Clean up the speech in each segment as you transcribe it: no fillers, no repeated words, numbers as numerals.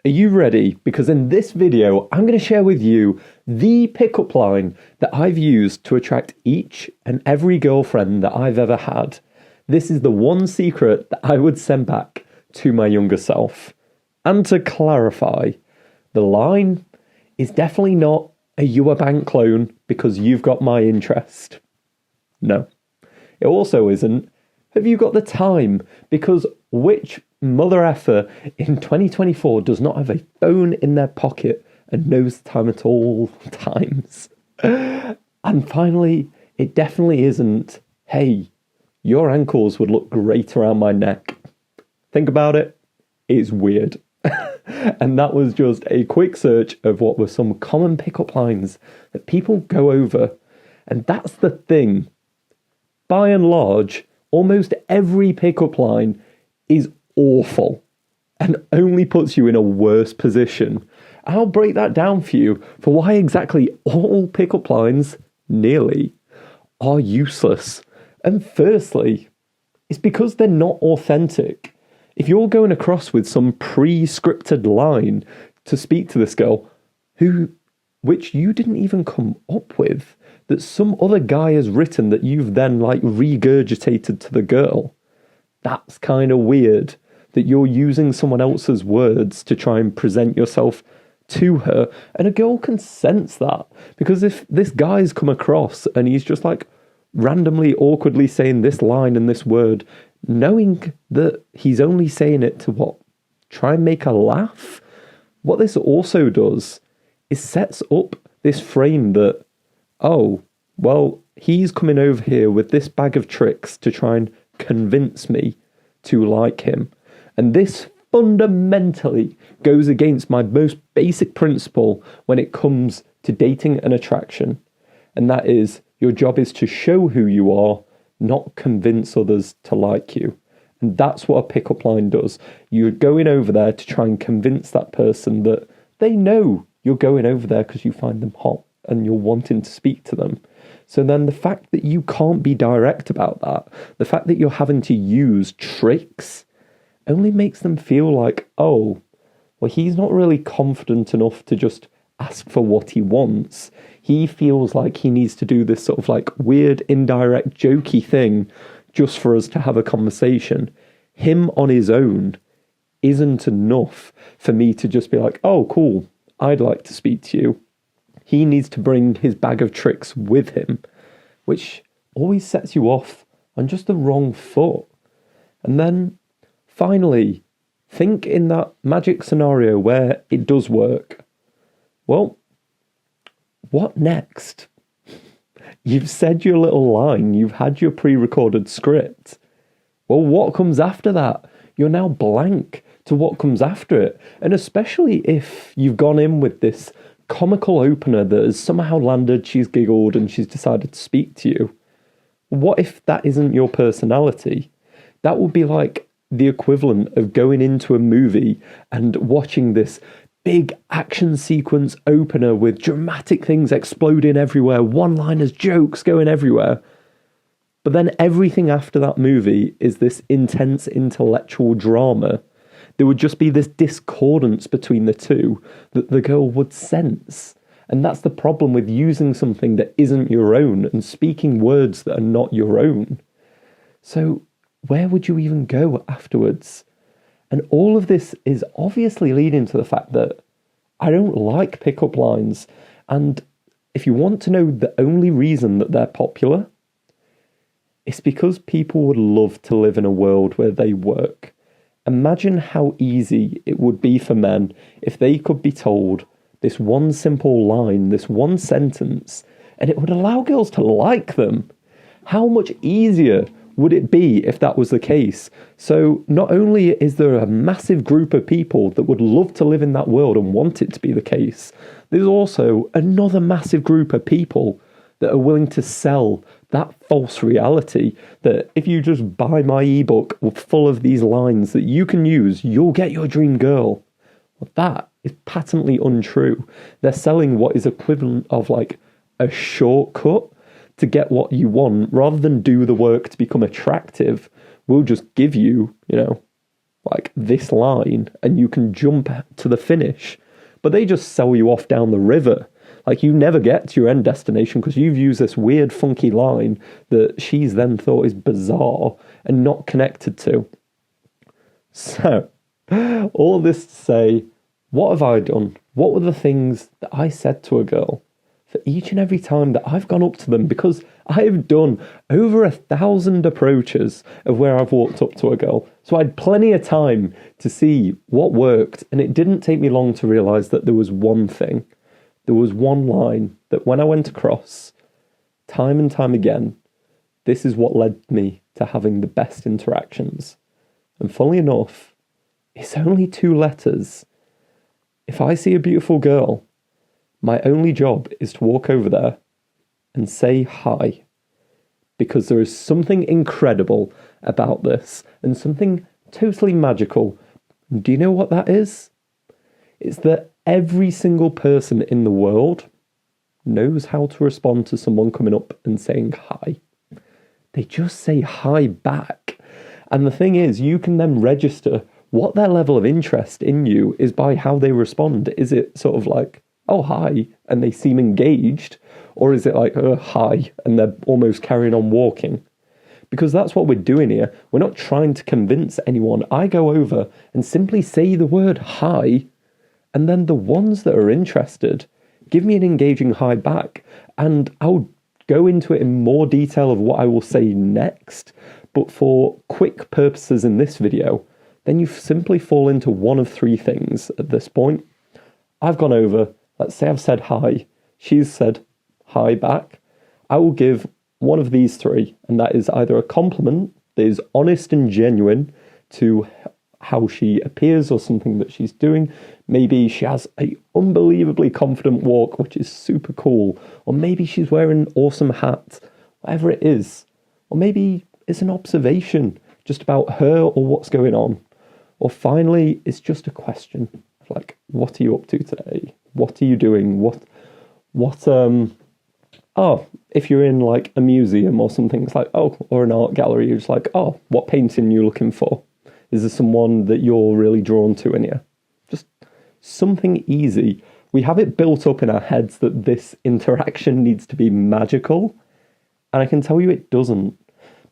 Are you ready? Because in this video, I'm going to share with you the pickup line that I've used to attract each and every girlfriend that I've ever had. This is the one secret that I would send back to my younger self. And to clarify, the line is definitely not a you a bank clone because you've got my interest. No. It also isn't, have you got the time? Because which mother effer in 2024 does not have a phone in their pocket and knows time at all times? And finally, it definitely isn't, hey, your ankles would look great around my neck. Think about it, it's weird. And that was just a quick search of what were some common pickup lines that people go over. And that's the thing. By and large, almost every pickup line is awful and only puts you in a worse position. I'll break that down for you for why exactly all pickup lines, nearly, are useless. And firstly, it's because they're not authentic. If you're going across with some pre-scripted line to speak to this girl, which you didn't even come up with, that some other guy has written that you've then regurgitated to the girl, that's kind of weird that you're using someone else's words to try and present yourself to her. And a girl can sense that, because if this guy's come across and he's just randomly, awkwardly saying this line and this word, knowing that he's only saying it to try and make her laugh, what this also does is sets up this frame that, oh, well, he's coming over here with this bag of tricks to try and convince me to like him. And this fundamentally goes against my most basic principle when it comes to dating and attraction. And that is, your job is to show who you are, not convince others to like you. And that's what a pickup line does. You're going over there to try and convince that person that they know you're going over there because you find them hot and you're wanting to speak to them. So then the fact that you can't be direct about that, the fact that you're having to use tricks, only makes them feel like, oh, well, he's not really confident enough to just ask for what he wants. He feels like he needs to do this sort of weird, indirect, jokey thing just for us to have a conversation. Him on his own isn't enough for me to just be like, oh, cool, I'd like to speak to you. He needs to bring his bag of tricks with him, which always sets you off on just the wrong foot. And then, finally, think in that magic scenario where it does work. Well, what next? You've said your little line, you've had your pre-recorded script. Well, what comes after that? You're now blank to what comes after it. And especially if you've gone in with this comical opener that has somehow landed, she's giggled and she's decided to speak to you. What if that isn't your personality? That would be like the equivalent of going into a movie and watching this big action sequence opener with dramatic things exploding everywhere, one-liners, jokes going everywhere. But then everything after that movie is this intense intellectual drama. There would just be this discordance between the two that the girl would sense. And that's the problem with using something that isn't your own and speaking words that are not your own. So where would you even go afterwards? And all of this is obviously leading to the fact that I don't like pickup lines. And if you want to know the only reason that they're popular, it's because people would love to live in a world where they work. Imagine how easy it would be for men if they could be told this one simple line, this one sentence, and it would allow girls to like them. How much easier would it be if that was the case? So not only is there a massive group of people that would love to live in that world and want it to be the case, there's also another massive group of people that are willing to sell that false reality that if you just buy my ebook full of these lines that you can use, you'll get your dream girl. Well, that is patently untrue. They're selling what is equivalent of a shortcut to get what you want, rather than do the work to become attractive. We'll just give you, like this line and you can jump to the finish, but they just sell you off down the river. Like, you never get to your end destination because you've used this weird, funky line that she's then thought is bizarre and not connected to. So, all this to say, what have I done? What were the things that I said to a girl for each and every time that I've gone up to them? Because I've done over 1,000 approaches of where I've walked up to a girl. So I had plenty of time to see what worked. And it didn't take me long to realise that there was one thing. There was one line that when I went across, time and time again, this is what led me to having the best interactions. And funnily enough, it's only 2 letters. If I see a beautiful girl, my only job is to walk over there and say hi. Because there is something incredible about this and something totally magical. Do you know what that is? It's that every single person in the world knows how to respond to someone coming up and saying hi. They just say hi back. And the thing is, you can then register what their level of interest in you is by how they respond. Is it sort of like, oh, hi, and they seem engaged? Or is it like, oh, hi, and they're almost carrying on walking? Because that's what we're doing here. We're not trying to convince anyone. I go over and simply say the word hi, and then the ones that are interested give me an engaging hi back. And I'll go into it in more detail of what I will say next. But for quick purposes in this video, then you simply fall into one of 3 things at this point. I've gone over, let's say I've said hi, she's said hi back. I will give one of these 3, and that is either a compliment that is honest and genuine to how she appears or something that she's doing. Maybe she has an unbelievably confident walk, which is super cool. Or maybe she's wearing an awesome hat, whatever it is. Or maybe it's an observation just about her or what's going on. Or finally, it's just a question. Like, what are you up to today? What are you doing? If you're in like a museum or something, it's like, oh, or an art gallery, you're just like, oh, what painting are you looking for? Is there someone that you're really drawn to in here? Just something easy. We have it built up in our heads that this interaction needs to be magical. And I can tell you it doesn't.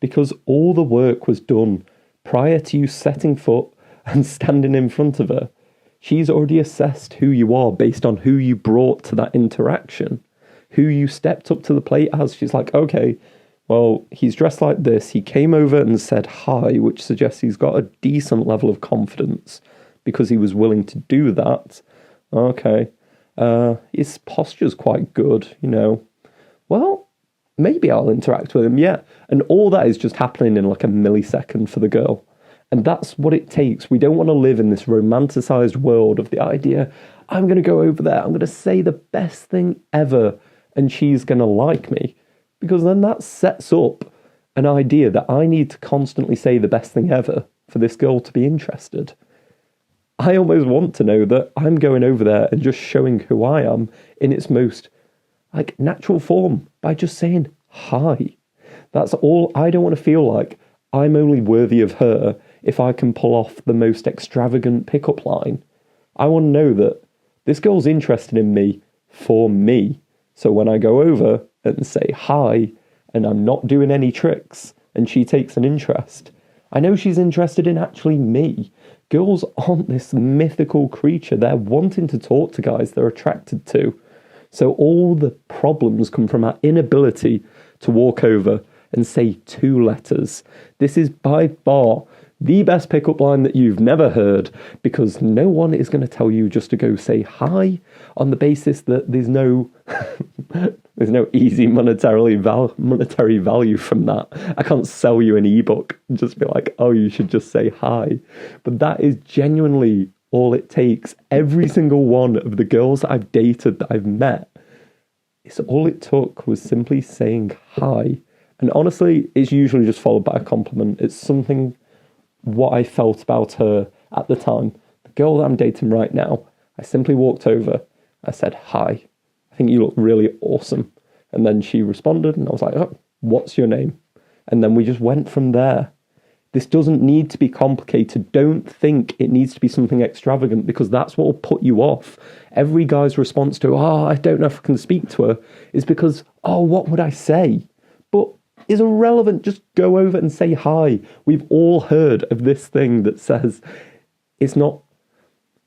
Because all the work was done prior to you setting foot and standing in front of her. She's already assessed who you are based on who you brought to that interaction. Who you stepped up to the plate as. She's like, okay, well, he's dressed like this. He came over and said hi, which suggests he's got a decent level of confidence because he was willing to do that. Okay. His posture's quite good, you know. Well, maybe I'll interact with him, yeah. And all that is just happening in like a millisecond for the girl. And that's what it takes. We don't want to live in this romanticized world of the idea, I'm going to go over there, I'm going to say the best thing ever, and she's going to like me. Because then that sets up an idea that I need to constantly say the best thing ever for this girl to be interested. I almost want to know that I'm going over there and just showing who I am in its most like natural form by just saying hi. That's all. I don't want to feel like I'm only worthy of her if I can pull off the most extravagant pickup line. I want to know that this girl's interested in me for me. So when I go over and say hi, and I'm not doing any tricks, and she takes an interest, I know she's interested in actually me. Girls aren't this mythical creature. They're wanting to talk to guys they're attracted to. So all the problems come from our inability to walk over and say 2 letters. This is by far the best pickup line that you've never heard, because no one is going to tell you just to go say hi on the basis that there's no there's no easy monetary value from that. I can't sell you an ebook and just be like, oh, you should just say hi. But that is genuinely all it takes. Every single one of the girls that I've dated, that I've met, it's all it took was simply saying hi. And honestly, it's usually just followed by a compliment. It's something what I felt about her at the time. The girl that I'm dating right now, I simply walked over, I said, hi, I think you look really awesome. And then she responded and I was like, oh, what's your name? And then we just went from there. This doesn't need to be complicated. Don't think it needs to be something extravagant, because that's what will put you off. Every guy's response to, oh, I don't know if I can speak to her, is because, oh, what would I say? But it's irrelevant. Just go over and say hi. We've all heard of this thing that says it's not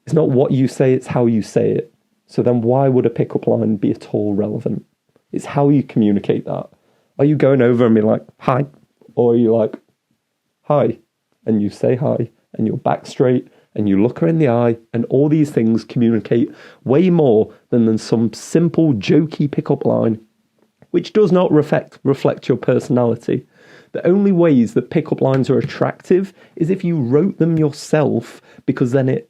what you say, it's how you say it. So then why would a pickup line be at all relevant? It's how you communicate that. Are you going over and be like, hi? Or are you like, hi? And you say hi, and you're back straight, and you look her in the eye, and all these things communicate way more than some simple jokey pickup line, which does not reflect your personality. The only ways that pickup lines are attractive is if you wrote them yourself, because then it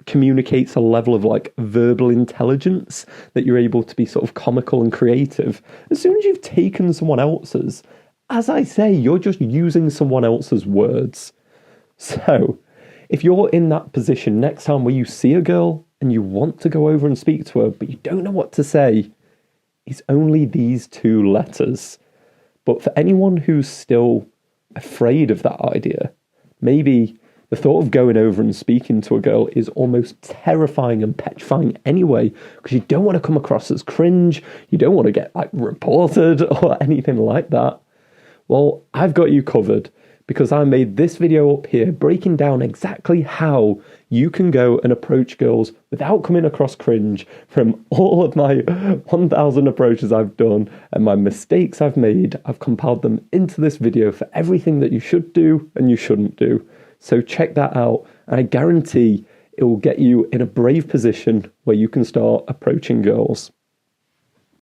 communicates a level of like verbal intelligence that you're able to be sort of comical and creative. As soon as you've taken someone else's, as I say, you're just using someone else's words. So if you're in that position next time where you see a girl and you want to go over and speak to her, but you don't know what to say, it's only these 2 letters. But for anyone who's still afraid of that idea, maybe the thought of going over and speaking to a girl is almost terrifying and petrifying anyway, because you don't want to come across as cringe, you don't want to get like reported or anything like that. Well, I've got you covered, because I made this video up here breaking down exactly how you can go and approach girls without coming across cringe from all of my 1,000 approaches I've done and my mistakes I've made. I've compiled them into this video for everything that you should do and you shouldn't do. So check that out. I guarantee it will get you in a brave position where you can start approaching girls.